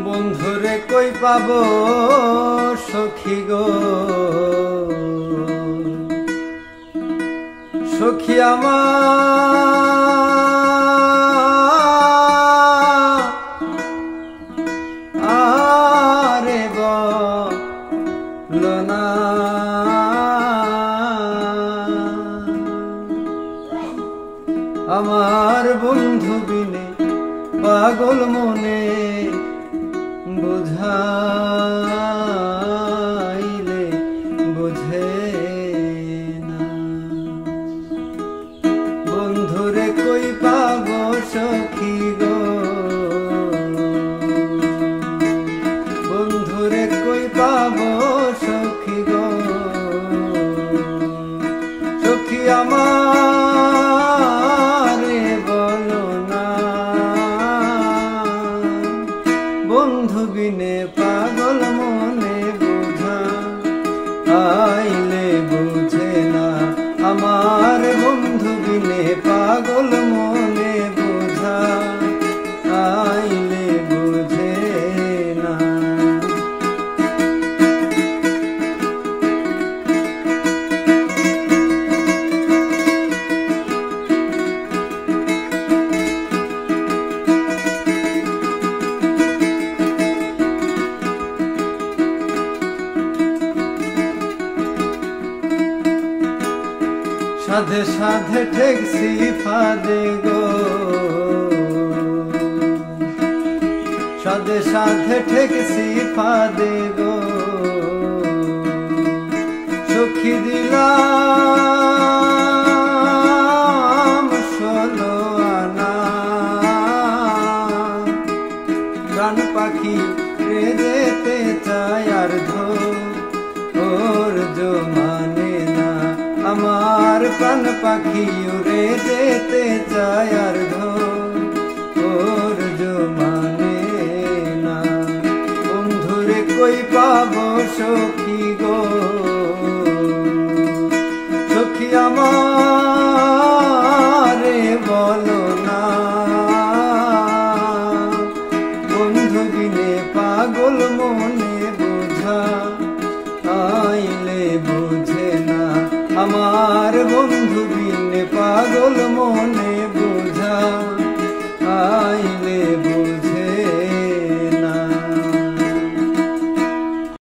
বন্ধুরে কই পাবো সখী গো, সখী আমারে বলো না। আমার বন্ধু বিনে পাগল মনে বুঝাইলে বুঝে না। বন্ধুরে কই পাবো সখী গো, বন্ধুরে কই পাবো সখী গো, সখী আমারে বলো না। বন্ধু বিনে পাগল মনে বুঝা আইলে বুঝে না। আমার বন্ধু বিনে পাগল মনে বুঝা আইলে বুঝে না। সাধে সাধে ঠেকছি ফাঁদে গো, সাধে সাধে ঠেকছি ফাঁদে গো, সখী দিলাম 16 আনা। প্রাণ পাখি রে যেতে চায় আর ধৈর্য মানে না। আমার প্রাণ পাখি উড়ে যেতে চায় আর ধৈর্য মানে না। বন্ধুরে কই পাবো সখী গো, সখী আমারে বলো না। বন্ধু বিনে পাগল মনে বুঝা আইলে বুঝে না। আমার বন্ধু বিনে পাগল মনে বুঝা আই